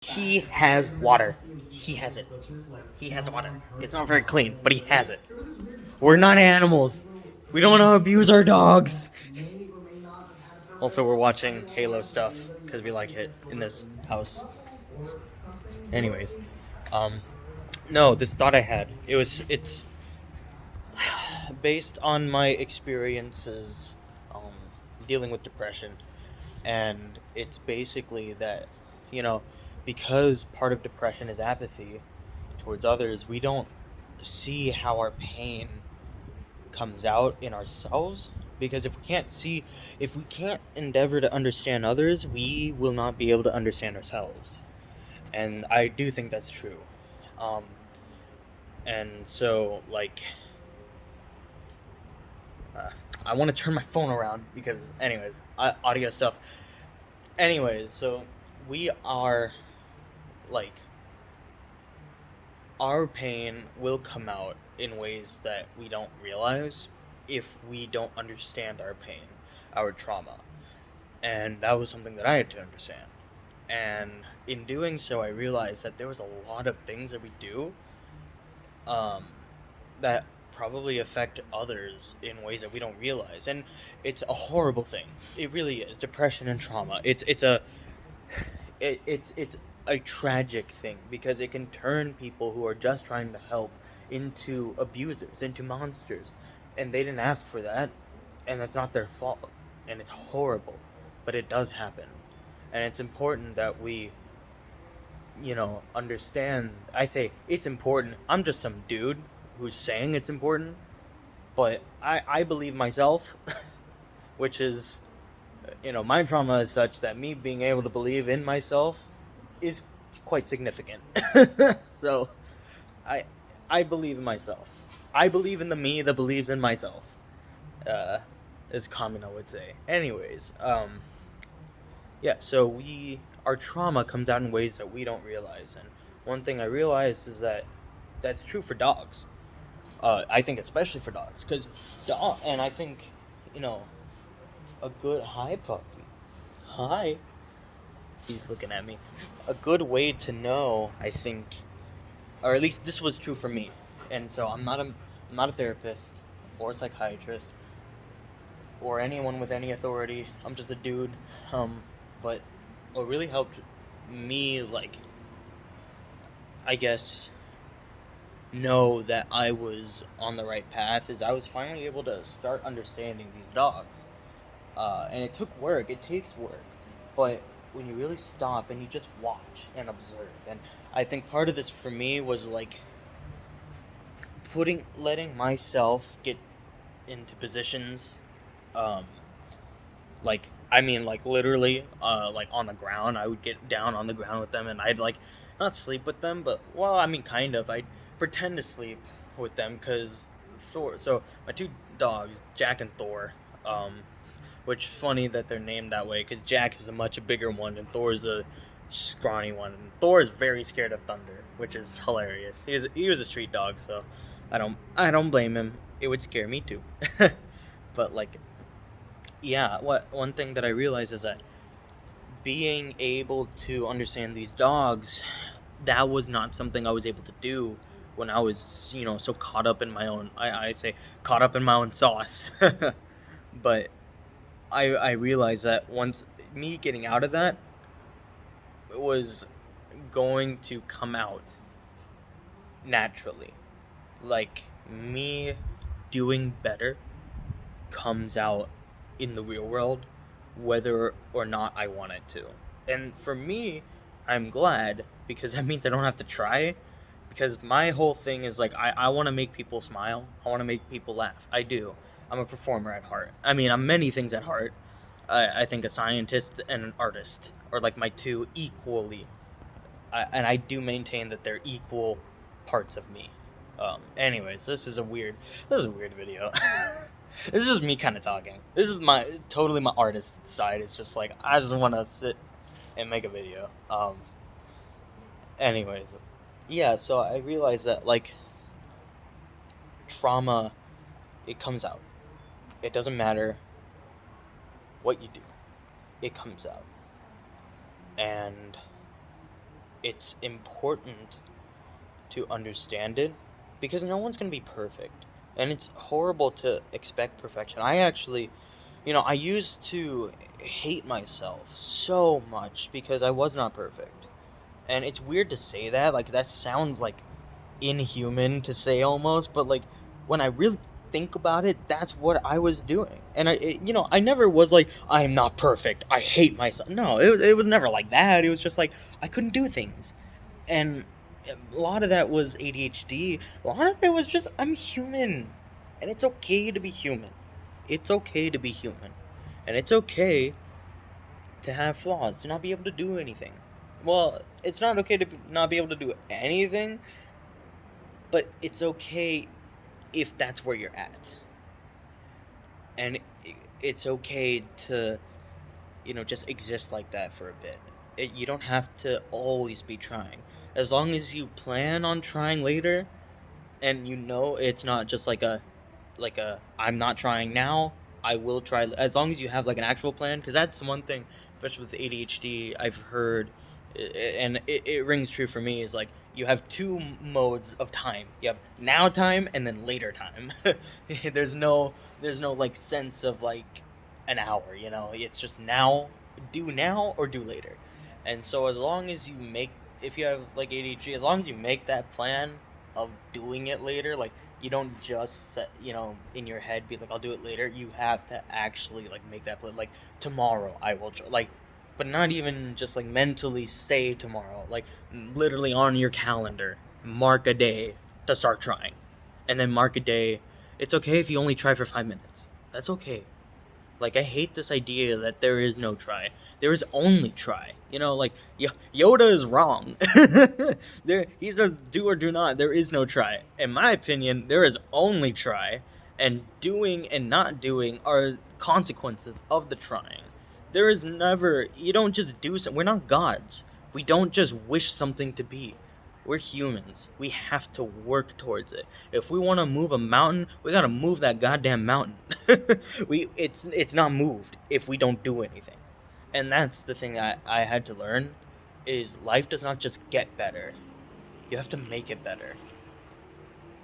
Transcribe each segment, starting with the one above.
He has water. He has it. He has water. It's not very clean, but he has it. We're not animals. We don't want to abuse our dogs. Also, we're watching Halo stuff because we like it in this house. Anyways, um, no, this thought I had. It's based on my experiences, um, dealing with depression, and it's basically that, you know, because part of depression is apathy towards others, we don't see how our pain comes out in ourselves. Because if we can't endeavor to understand others, we will not be able to understand ourselves. And I do think that's true. Um, and so, like, uh, I want to turn my phone around because, anyways, audio stuff. Anyways, so we are, like, our pain will come out in ways that we don't realize if we don't understand our pain, our trauma. And that was something that I had to understand. And in doing so, I realized that there was a lot of things that we do um, that probably affect others in ways that we don't realize. And it's a horrible thing. It really is. Depression and trauma. It's a tragic thing because it can turn people who are just trying to help into abusers, into monsters, and they didn't ask for that, and that's not their fault, and it's horrible, but it does happen, and it's important that we, understand. I say it's important. I'm just some dude who's saying it's important, but I believe myself, which is my trauma is such that me being able to believe in myself is quite significant. So I I believe in myself. I believe in the me that believes in myself. Uh, as Kamina would say. Anyways, yeah. So our trauma comes out in ways that we don't realize, and one thing I realized is that that's true for dogs. I think especially for dogs, because and I think you know a good hi puppy. Hi. He's looking at me. A good way to know, I think, or at least this was true for me. And so I'm not a therapist or a psychiatrist or anyone with any authority. I'm just a dude. But what really helped me, like, I guess, know that I was on the right path is I was finally able to start understanding these dogs. And it took work. It takes work, but when you really stop and you just watch and observe, and I think part of this for me was like letting myself get into positions, um, like I mean, like literally, like on the ground. I would get down on the ground with them, and I'd like not sleep with them, but well, I mean, kind of. I'd pretend to sleep with them because Thor. So my two dogs, Jack and Thor. Um, which funny that they're named that way because Jack is a much bigger one and Thor is a scrawny one. And Thor is very scared of thunder, which is hilarious. He was a street dog, so I don't blame him. It would scare me too. But like, yeah, what one thing that I realized is that being able to understand these dogs, that was not something I was able to do when I was, so caught up in my own. I say caught up in my own sauce. But I realized that once me getting out of that was going to come out naturally. Like me doing better comes out in the real world whether or not I want it to. And for me, I'm glad because that means I don't have to try. Because my whole thing is like I want to make people smile. I want to make people laugh. I do. I'm a performer at heart. I mean, I'm many things at heart. I think a scientist and an artist are like my two equally, and I do maintain that they're equal parts of me. Anyways, this is a weird video. This is just me kind of talking. This is my totally my artist side. It's just like I just want to sit and make a video. Anyways, yeah. So I realized that like trauma, it comes out. It doesn't matter what you do. It comes out, and it's important to understand it because no one's going to be perfect. And it's horrible to expect perfection. I actually, I used to hate myself so much because I was not perfect. And it's weird to say that. Like, that sounds like inhuman to say almost, but like when I really think about it, that's what I was doing. And I never was like, I'm not perfect, I hate myself. No, it was never like that. It was just like I couldn't do things. And a lot of that was ADHD. A lot of it was just I'm human. And it's okay to be human. It's okay to be human. And it's okay to have flaws, to not be able to do anything. Well, it's not okay to not be able to do anything, but it's okay if that's where you're at. And it's okay to, just exist like that for a bit. You don't have to always be trying. As long as you plan on trying later, and it's not just like a I'm not trying now, I will try. As long as you have like an actual plan, because that's one thing, especially with ADHD, I've heard, and it rings true for me, is like you have two modes of time. You have now time and then later time. there's no there's no like sense of like an hour. It's just now, do now or do later. And so as long as you make, if you have like ADHD, as long as you make that plan of doing it later, like you don't just set, in your head be like I'll do it later. You have to actually like make that plan. Like tomorrow I will like, but not even just like mentally say tomorrow. Like literally on your calendar, mark a day to start trying, and then mark a day. It's okay if you only try for 5 minutes. That's okay. Like, I hate this idea that there is no try. There is only try. Like, Yoda is wrong. He says do or do not. There is no try. In my opinion, there is only try. And doing and not doing are consequences of the trying. There is never, you don't just do something. We're not gods. We don't just wish something to be. We're humans. We have to work towards it. If we want to move a mountain, we gotta move that goddamn mountain. It's not moved if we don't do anything. And that's the thing that I had to learn, is life does not just get better. You have to make it better.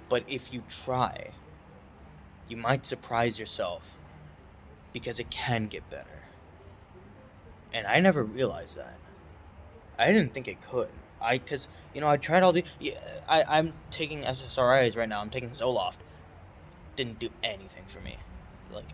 But if you try, you might surprise yourself because it can get better. And I never realized that. I didn't think it could. Cause I tried all the. Yeah, I'm taking SSRIs right now. I'm taking Zoloft. Didn't do anything for me. Like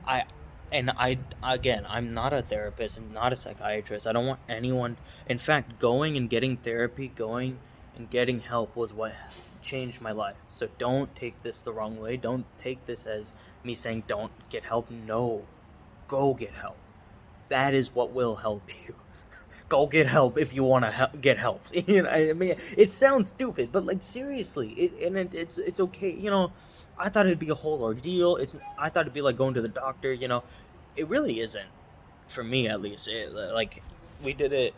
again, I'm not a therapist. I'm not a psychiatrist. I don't want anyone. In fact, going and getting therapy, going and getting help was what changed my life. So don't take this the wrong way. Don't take this as me saying don't get help. No, go get help. That is what will help you. Go get help if you want to get help. I mean, it sounds stupid, but like seriously, it's okay. I thought it'd be a whole ordeal. I thought it'd be like going to the doctor. It really isn't, for me at least. Like we did it,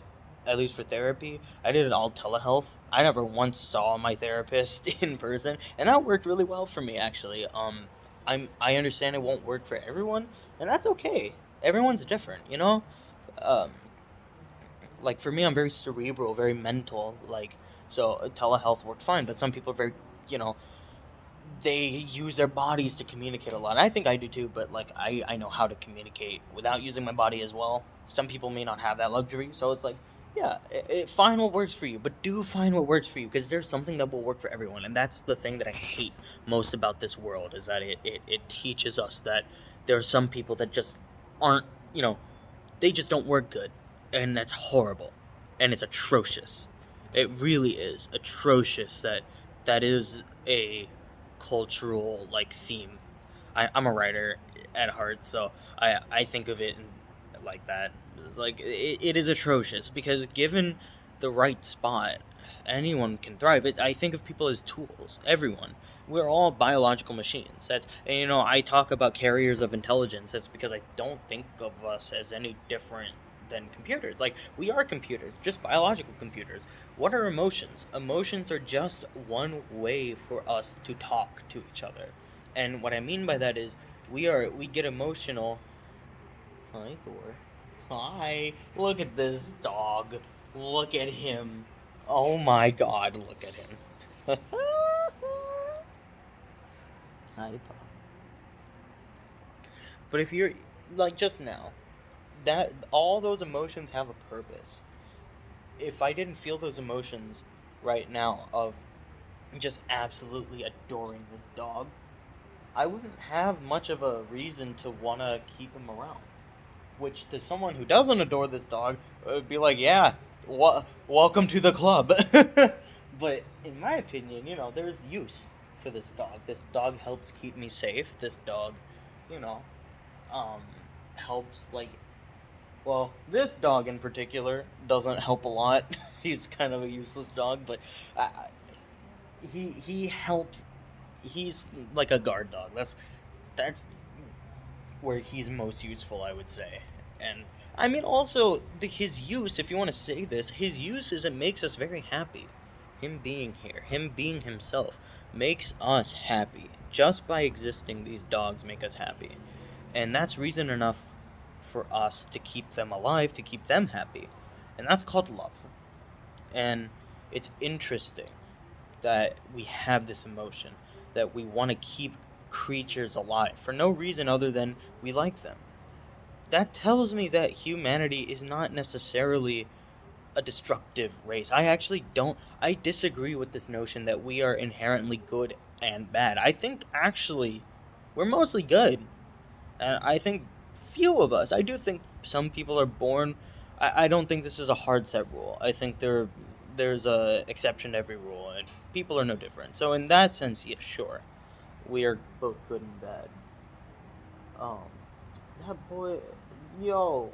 at least for therapy. I did it all telehealth. I never once saw my therapist in person, and that worked really well for me actually. I understand it won't work for everyone, and that's okay. Everyone's different. Um, like for me, I'm very cerebral, very mental. Like so, telehealth worked fine, but some people are very, you know, they use their bodies to communicate a lot. I think I do too, but like I know how to communicate without using my body as well. Some people may not have that luxury, so it's like, yeah, find what works for you, but do find what works for you because there's something that will work for everyone, and that's the thing that I hate most about this world is that it teaches us that there are some people that just aren't, they just don't work good, and that's horrible, and it's atrocious. It really is atrocious that is a cultural like theme. I'm a writer at heart, so I think of it like that. It's like it is atrocious because given the right spot, anyone can thrive. I think of people as tools. Everyone. We're all biological machines. I talk about carriers of intelligence. That's because I don't think of us as any different than computers. Like we are computers, just biological computers. What are emotions? Emotions are just one way for us to talk to each other. And what I mean by that is we get emotional. Hi, Thor. Hi. Look at this dog. Look at him. Oh my god, look at him. Hi, Pop. But if you're like just now, that all those emotions have a purpose. If I didn't feel those emotions right now of just absolutely adoring this dog, I wouldn't have much of a reason to want to keep him around. Which, to someone who doesn't adore this dog, would be like, yeah, welcome to the club. But in my opinion, there's use for this dog. This dog helps keep me safe. This dog, you know, um, helps, like, well, this dog in particular doesn't help a lot. He's kind of a useless dog, but uh, he helps. He's like a guard dog. That's where he's most useful, I would say. And I mean, also his use. If you want to say this, his use is it makes us very happy. Him being here, him being himself, makes us happy. Just by existing, these dogs make us happy, and that's reason enough for us to keep them alive, to keep them happy, and that's called love. And it's interesting that we have this emotion, that we want to keep creatures alive for no reason other than we like them. That tells me that humanity is not necessarily a destructive race. I disagree with this notion that we are inherently good and bad. I think actually we're mostly good. And I think few of us, I do think some people are born. I don't think this is a hard set rule. I think there's a exception to every rule, and people are no different. So in that sense, yeah, sure, we are both good and bad. Um, that boy, yo,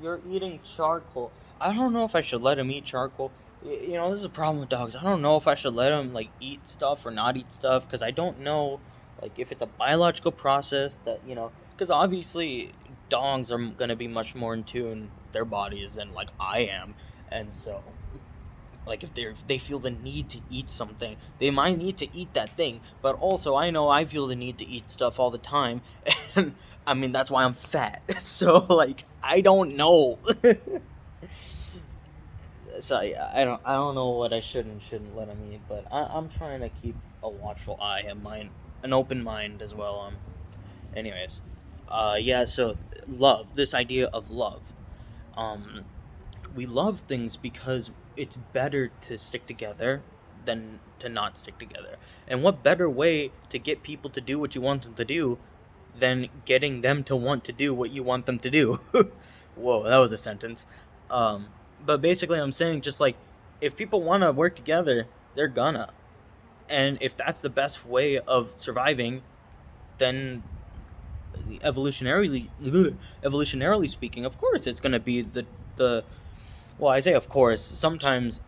you're eating charcoal. I don't know if I should let him eat charcoal. This is a problem with dogs. I don't know if I should let him like eat stuff or not eat stuff because I don't know, like if it's a biological process that because obviously dogs are gonna be much more in tune with their bodies than like I am, and so like if they feel the need to eat something, they might need to eat that thing. But also, I know I feel the need to eat stuff all the time, and I mean that's why I'm fat. So like I don't know. So yeah, I don't know what I should and shouldn't let him eat, but I'm trying to keep a watchful eye and an open mind as well. Anyways, yeah. So love, this idea of love. Um, we love things because it's better to stick together than to not stick together. And what better way to get people to do what you want them to do than getting them to want to do what you want them to do? Whoa, that was a sentence. Um, but basically, I'm saying just like if people want to work together, they're gonna. And if that's the best way of surviving, then evolutionarily evolutionarily speaking, of course, it's gonna be the well, I say of course. Sometimes,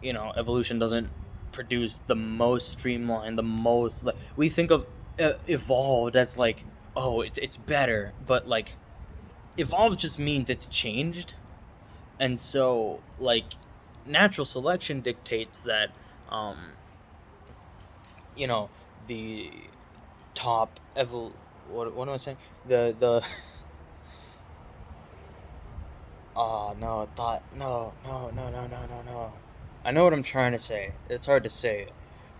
evolution doesn't produce the most streamlined, the most like we think of evolved as like, oh, it's better, but like evolved just means it's changed, and so like natural selection dictates that um you know the top what am I saying? The Oh no, thought no. I know what I'm trying to say. It's hard to say,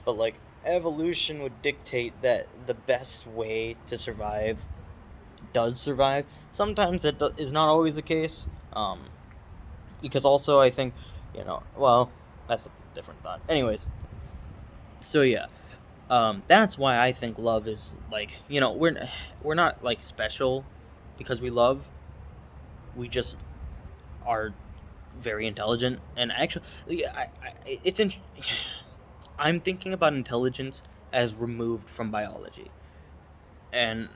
but like evolution would dictate that the best way to survive does survive. Sometimes is not always the case. Because also I think, well, that's a different thought. Anyways, so yeah, that's why I think love is like, we're not like special because we love. We just are very intelligent, and actually it's in I'm thinking about intelligence as removed from biology, and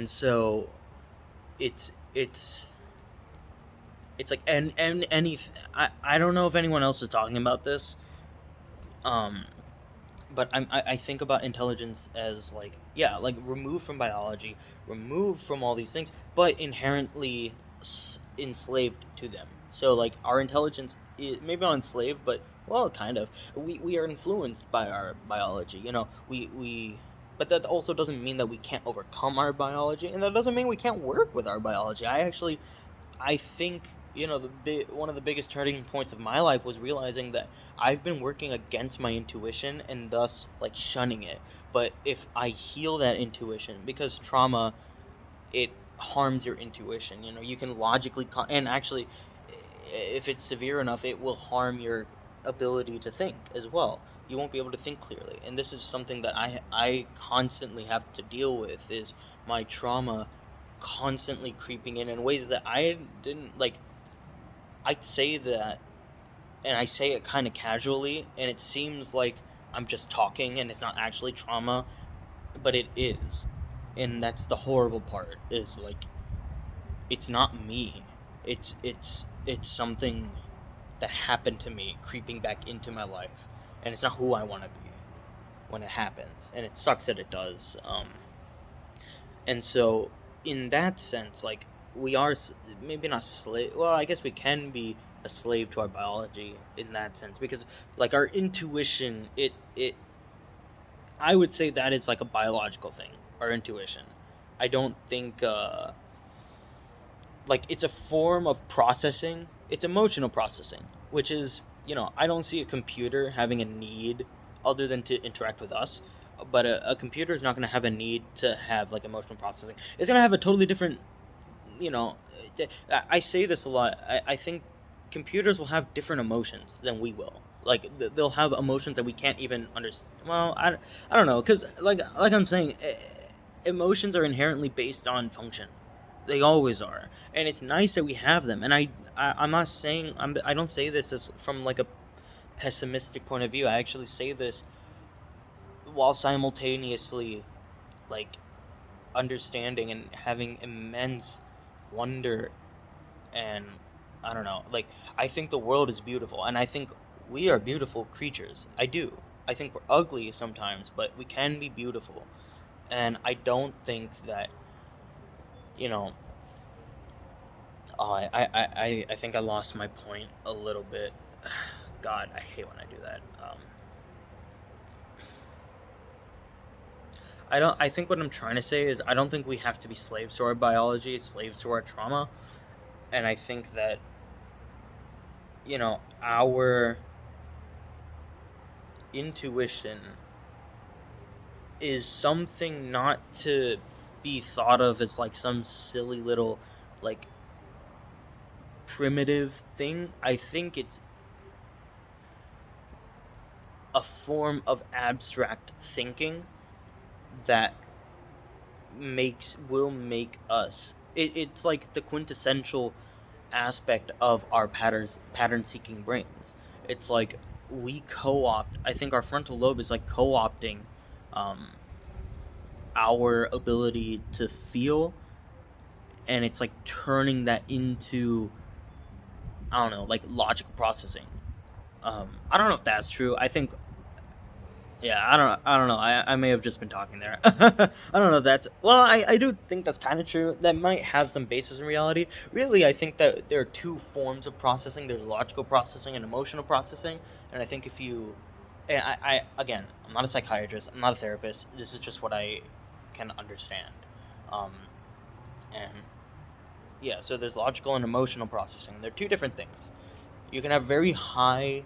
so it's it's like and any I don't know if anyone else is talking about this, um but I think about intelligence as like, yeah, like removed from biology, removed from all these things, but inherently enslaved to them. So like our intelligence is maybe not enslaved, but well, kind of. We are influenced by our biology. We but that also doesn't mean that we can't overcome our biology, and that doesn't mean we can't work with our biology. I think one of the biggest turning points of my life was realizing that I've been working against my intuition and thus like shunning it. But if I heal that intuition, because trauma, it harms your intuition. You can logically and actually, if it's severe enough, it will harm your ability to think as well. You won't be able to think clearly, and this is something that I constantly have to deal with, is my trauma constantly creeping in ways that I didn't like. I say that, and I say it kind of casually, and it seems like I'm just talking and it's not actually trauma, but it is. And that's the horrible part, is like, it's not me. It's something that happened to me creeping back into my life, and it's not who I want to be when it happens, and it sucks that it does. And so in that sense, like, we are maybe not slave. Well, I guess we can be a slave to our biology in that sense, because like our intuition, it I would say that is like a biological thing. Our intuition. I don't think like it's a form of processing. It's emotional processing, which is, I don't see a computer having a need other than to interact with us. But a computer is not going to have a need to have like emotional processing. It's going to have a totally different, you know I say this a lot. I think computers will have different emotions than we will. Like, they'll have emotions that we can't even understand. Well, I don't know, because like I'm saying, emotions are inherently based on function. They always are, and it's nice that we have them. And I'm not saying, I don't say this as from like a pessimistic point of view. I actually say this while simultaneously, like, understanding and having immense wonder. And I don't know, like, I think the world is beautiful, and I think we are beautiful creatures. I do. I think we're ugly sometimes, but we can be beautiful. And I don't think that, you know oh, I think I lost my point a little bit. God, I hate when I do that. I think what I'm trying to say is, I don't think we have to be slaves to our biology, slaves to our trauma. And I think that, our intuition is something not to be thought of as like some silly little, like, primitive thing. I think it's a form of abstract thinking that will make us. It's like the quintessential aspect of our pattern seeking brains. It's like, we co-opt. I think our frontal lobe is like co-opting um, our ability to feel, and it's like turning that into, I don't know, like, logical processing. I don't know if that's true. I think, yeah, I don't know. I may have just been talking there. I don't know if that's, well, I do think that's kind of true. That might have some basis in reality. Really, I think that there are two forms of processing. There's logical processing and emotional processing. And I think if you, and again, I'm not a psychiatrist. I'm not a therapist. This is just what I can understand. Um, and yeah, so there's logical and emotional processing. They're two different things. You can have very highly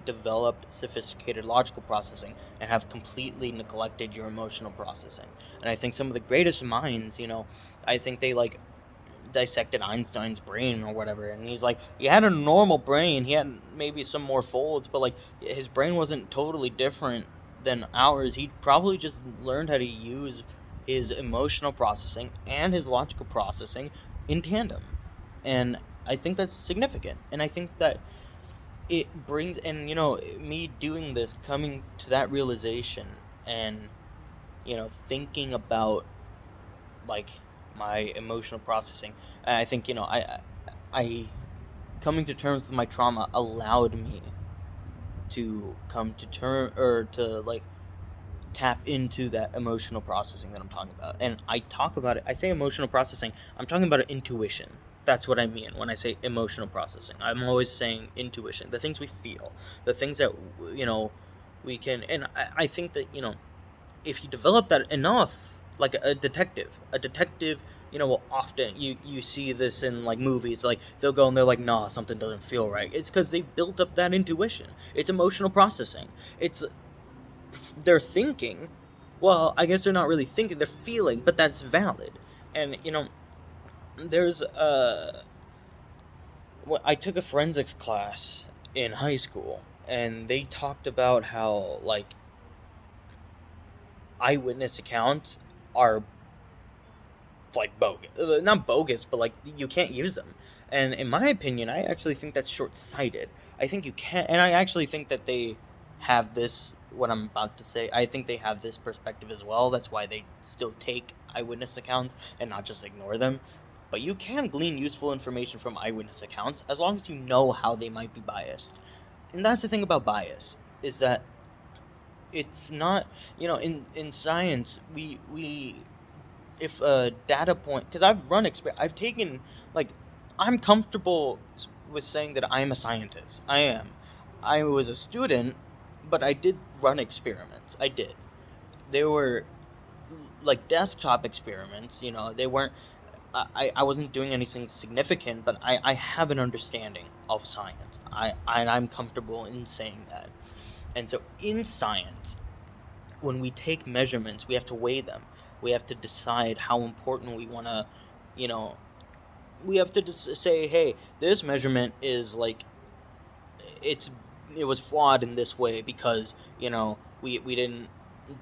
developed, sophisticated logical processing and have completely neglected your emotional processing. And I think some of the greatest minds, I think they like dissected Einstein's brain or whatever, and he's like, he had a normal brain. He had maybe some more folds, but like, his brain wasn't totally different than ours. He probably just learned how to use his emotional processing and his logical processing in tandem. And I think that's significant. And I think that it brings, and me doing this, coming to that realization, and thinking about, like, my emotional processing. I think, I coming to terms with my trauma allowed me to come to term, or to, like, tap into that emotional processing that I'm talking about. And I talk about it. I say emotional processing. I'm talking about intuition. That's what I mean when I say emotional processing. I'm always saying intuition. The things we feel, the things that, we can. And I think that, if you develop that enough, like a detective, will often, you see this in like movies, like they'll go and they're like, nah, something doesn't feel right. It's because they built up that intuition. It's emotional processing. It's They're thinking. Well, I guess they're not really thinking, they're feeling, but that's valid. And there's I took a forensics class in high school, and they talked about how, like, eyewitness accounts are like bogus. Not bogus, but like you can't use them. And in my opinion, I actually think that's short-sighted. I think you can't, and I actually think that they have this. What I'm about to say, I think they have this perspective as well. That's why they still take eyewitness accounts and not just ignore them. But you can glean useful information from eyewitness accounts as long as you know how they might be biased. And that's the thing about bias, is that it's not, in science, we if a data point, because I've taken, like, I'm comfortable with saying that I'm a scientist. I was a student, but I did run experiments. I did. They were like desktop experiments. They weren't. I wasn't doing anything significant, but I have an understanding of science. And I'm comfortable in saying that. And so in science, when we take measurements, we have to weigh them. We have to decide how important we want to, you know, we have to say, hey, this measurement is like, it's it was flawed in this way because, we didn't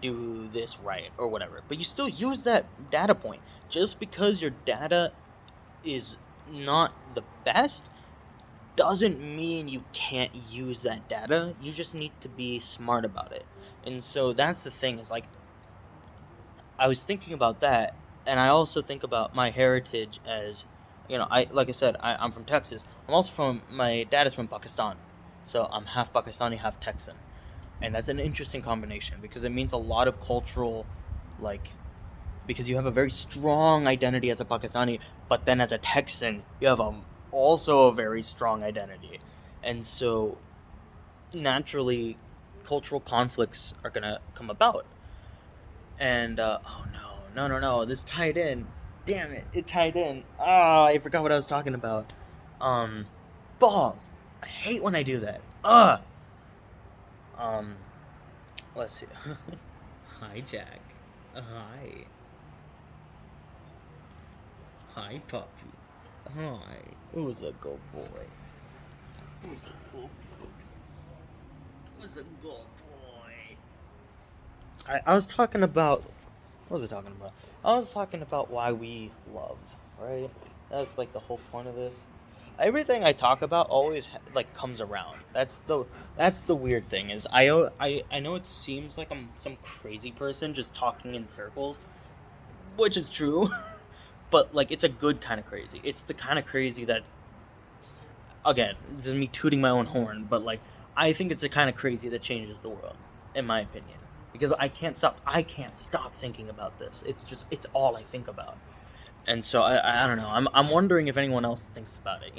do this right or whatever. But you still use that data point. Just because your data is not the best doesn't mean you can't use that data. You just need to be smart about it. And so that's the thing, is like, I was thinking about that, and I also think about my heritage as, I like I said, I'm from Texas. I'm also my dad is from Pakistan, so I'm half Pakistani, half Texan, and that's an interesting combination because it means a lot of cultural, like, because you have a very strong identity as a Pakistani, but then as a Texan, you have also a very strong identity, and so naturally, cultural conflicts are gonna come about. And oh no, no, no, no, this tied in. Damn it, it tied in. Ah, I forgot what I was talking about. Um, balls. I hate when I do that. Um, let's see. Hi, Jack. Hi. Hi, puppy. Hi. Who's a good boy? Who's a good boy? Who's a good boy? I was talking about, what was I talking about? I was talking about why we love, right? That's like the whole point of this. Everything I talk about always like comes around. That's the weird thing, is I know it seems like I'm some crazy person just talking in circles, which is true, but like it's a good kind of crazy. It's the kind of crazy that, again, this is me tooting my own horn, but like I think it's the kind of crazy that changes the world, in my opinion, because I can't stop thinking about this. It's all I think about. And so I don't know. I'm wondering if anyone else thinks about it,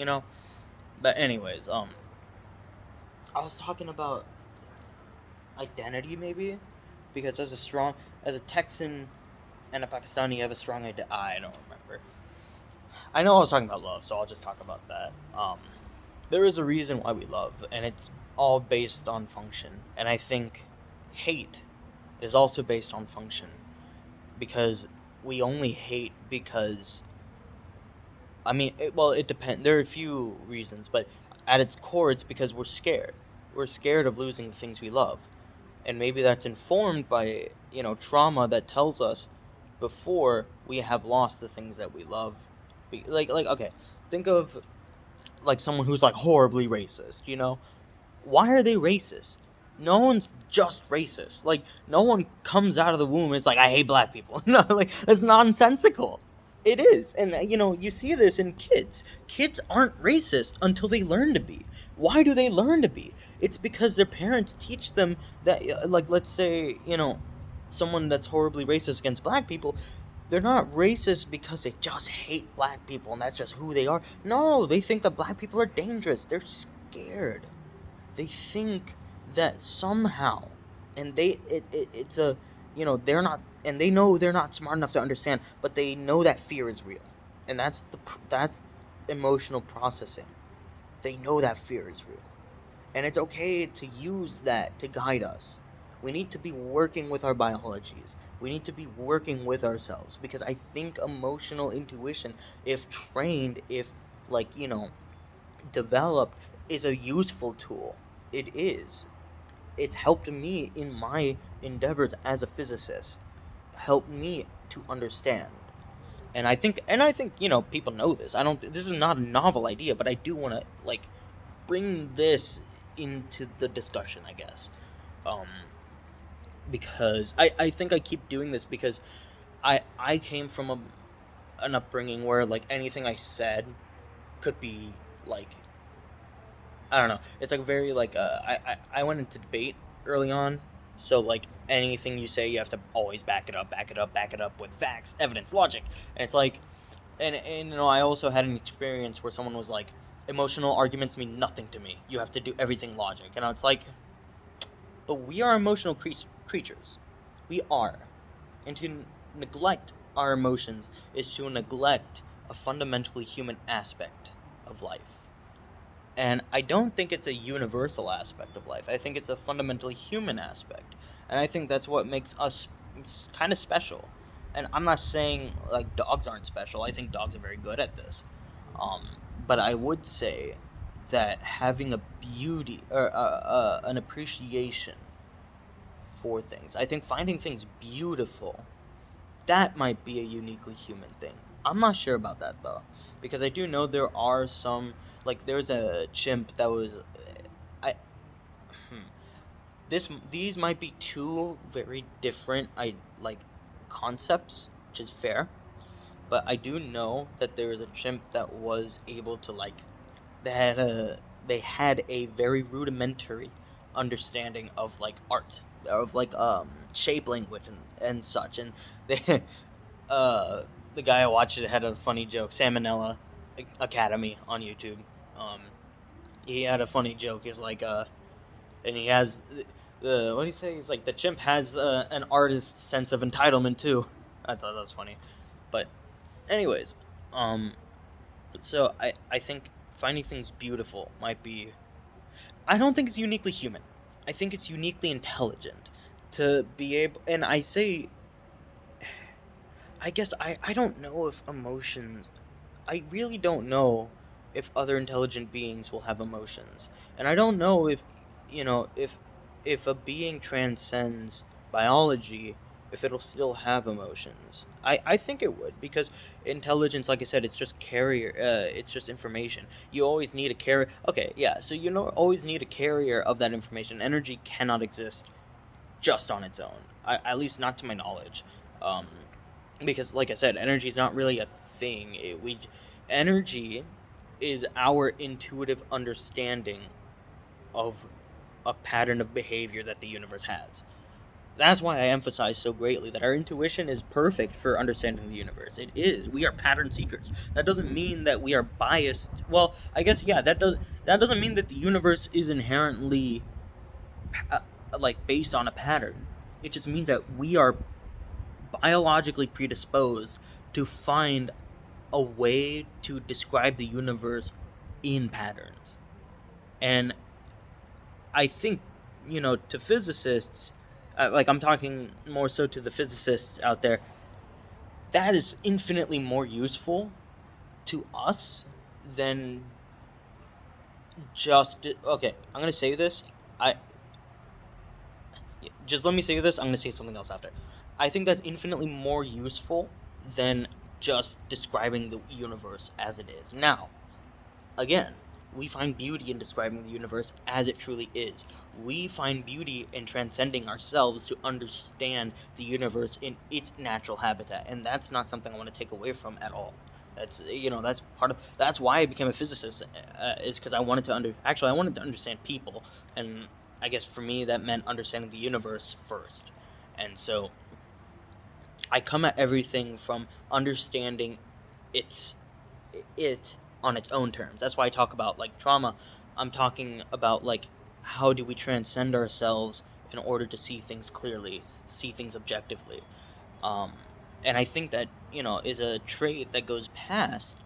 But anyways, I was talking about identity, maybe, because as a Texan and a Pakistani, you have a strong identity. I don't remember. I know I was talking about love, so I'll just talk about that. There is a reason why we love, and it's all based on function. And I think hate is also based on function, because we only hate because, I mean, it depends. There are a few reasons, but at its core, it's because we're scared. We're scared of losing the things we love, and maybe that's informed by, trauma that tells us before we have lost the things that we love. Like okay, think of like someone who's like horribly racist. Why are they racist? No one's just racist. Like, no one comes out of the womb and is like, I hate black people. No, like, that's nonsensical. It is. And, you see this in kids. Kids aren't racist until they learn to be. Why do they learn to be? It's because their parents teach them that, like, let's say, someone that's horribly racist against black people, they're not racist because they just hate black people and that's just who they are. No, they think that black people are dangerous. They're scared. They think that somehow, and it's a, they're not, and they know they're not smart enough to understand, but they know that fear is real, and that's emotional processing. They know that fear is real, and it's okay to use that to guide us. We need to be working with our biologies. We need to be working with ourselves, because I think emotional intuition, if trained, if, like, developed, is a useful tool. It is. It's helped me in my endeavors as a physicist. Helped me to understand. And I think people know this. I don't This is not a novel idea, but I do want to, like, bring this into the discussion, I guess. Um because I think I keep doing this because I came from an upbringing where, like, anything I said could be, like, I don't know. It's like very, like, I went into debate early on, so, like, anything you say, you have to always back it up, back it up, back it up with facts, evidence, logic, and it's like, and I also had an experience where someone was like, emotional arguments mean nothing to me. You have to do everything logic, and it's like, but we are emotional creatures. We are, and to neglect our emotions is to neglect a fundamentally human aspect of life. And I don't think it's a universal aspect of life. I think it's a fundamentally human aspect. And I think that's what makes us kind of special. And I'm not saying, like, dogs aren't special. I think dogs are very good at this. Um, but I would say that having a beauty, or an appreciation for things, I think finding things beautiful, that might be a uniquely human thing. I'm not sure about that though, because I do know there are some, like, there's a chimp that was, I hmm, these might be two very different, like, concepts, which is fair, but I do know that there is a chimp that was able to, like, they had a they had a very rudimentary understanding of, like, art, of, like, shape language and such, and they uh the guy I watched it had a funny joke. Salmonella Academy on YouTube. Um, he had a funny joke. He's like, and he has the what do you say? He's like, the chimp has an artist's sense of entitlement too. I thought that was funny. But anyways, um, so I think finding things beautiful might be. I don't think it's uniquely human. I think it's uniquely intelligent to be able. And I say, I guess I don't know if emotions. I really don't know if other intelligent beings will have emotions. And I don't know if, if a being transcends biology, if it'll still have emotions. I think it would, because intelligence, like I said, it's just carrier, it's just information. You always need a carrier. Okay, yeah, so always need a carrier of that information. Energy cannot exist just on its own. At least not to my knowledge. Um, because, like I said, energy is not really a thing. Energy is our intuitive understanding of a pattern of behavior that the universe has. That's why I emphasize so greatly that our intuition is perfect for understanding the universe. It is. We are pattern seekers. That doesn't mean that we are biased. Well, I guess, yeah, that doesn't mean that the universe is inherently, uh, like, based on a pattern. It just means that we are biologically predisposed to find a way to describe the universe in patterns. And I think, to physicists, like, I'm talking more so to the physicists out there, that is infinitely more useful to us than just. Okay, I'm going to say this. I Just let me say this. I'm going to say something else after. I think that's infinitely more useful than just describing the universe as it is. Now, again, we find beauty in describing the universe as it truly is. We find beauty in transcending ourselves to understand the universe in its natural habitat, and that's not something I want to take away from at all. That's why I became a physicist, is because I wanted to I wanted to understand people, and I guess for me that meant understanding the universe first. And so I come at everything from understanding its it on its own terms. That's why I talk about, like, trauma. I'm talking about, like, how do we transcend ourselves in order to see things clearly, see things objectively. Um, and I think that, is a trait that goes past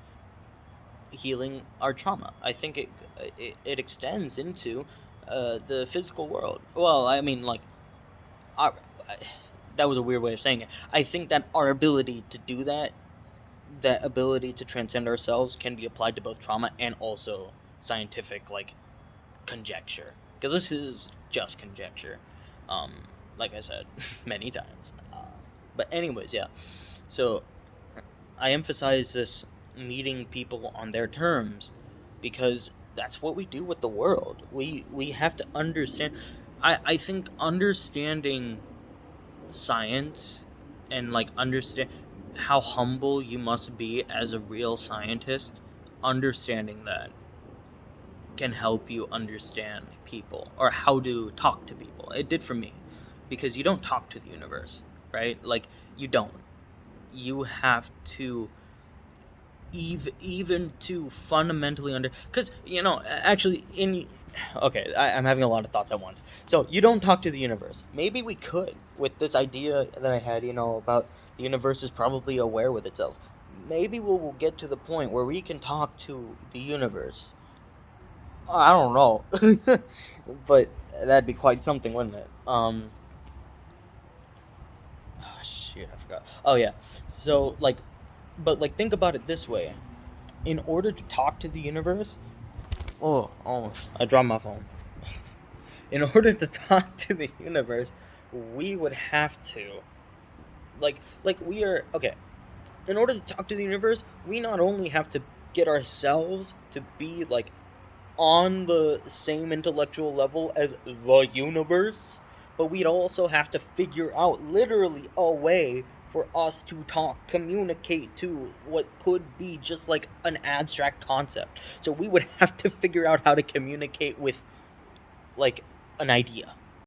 healing our trauma. I think it extends into the physical world. Well, I mean, like, our, I, that was a weird way of saying it. I think that our ability to do that, that ability to transcend ourselves, can be applied to both trauma and also scientific, like, conjecture. Because this is just conjecture, um, like I said many times. But anyways, yeah. So I emphasize this meeting people on their terms because that's what we do with the world. We have to understand. I think understanding science and like understand how humble you must be as a real scientist, understanding that can help you understand people or how to talk to people. It did for me because you don't talk to the universe, right? Like you don't. You have to even to fundamentally because actually in okay, I'm having a lot of thoughts at once. So you don't talk to the universe. Maybe we could with this idea that I had, about the universe is probably aware with itself. Maybe we'll get to the point where we can talk to the universe. I don't know. But that'd be quite something, wouldn't it? Oh, shoot, I forgot. Oh yeah. So like, but like think about it this way. In order to talk to the universe, oh, I dropped my phone. In order to talk to the universe, we would have to like we are okay. In order to talk to the universe, we not only have to get ourselves to be like on the same intellectual level as the universe, but we'd also have to figure out literally a way for us to talk, communicate to what could be just like an abstract concept. So we would have to figure out how to communicate with like an idea.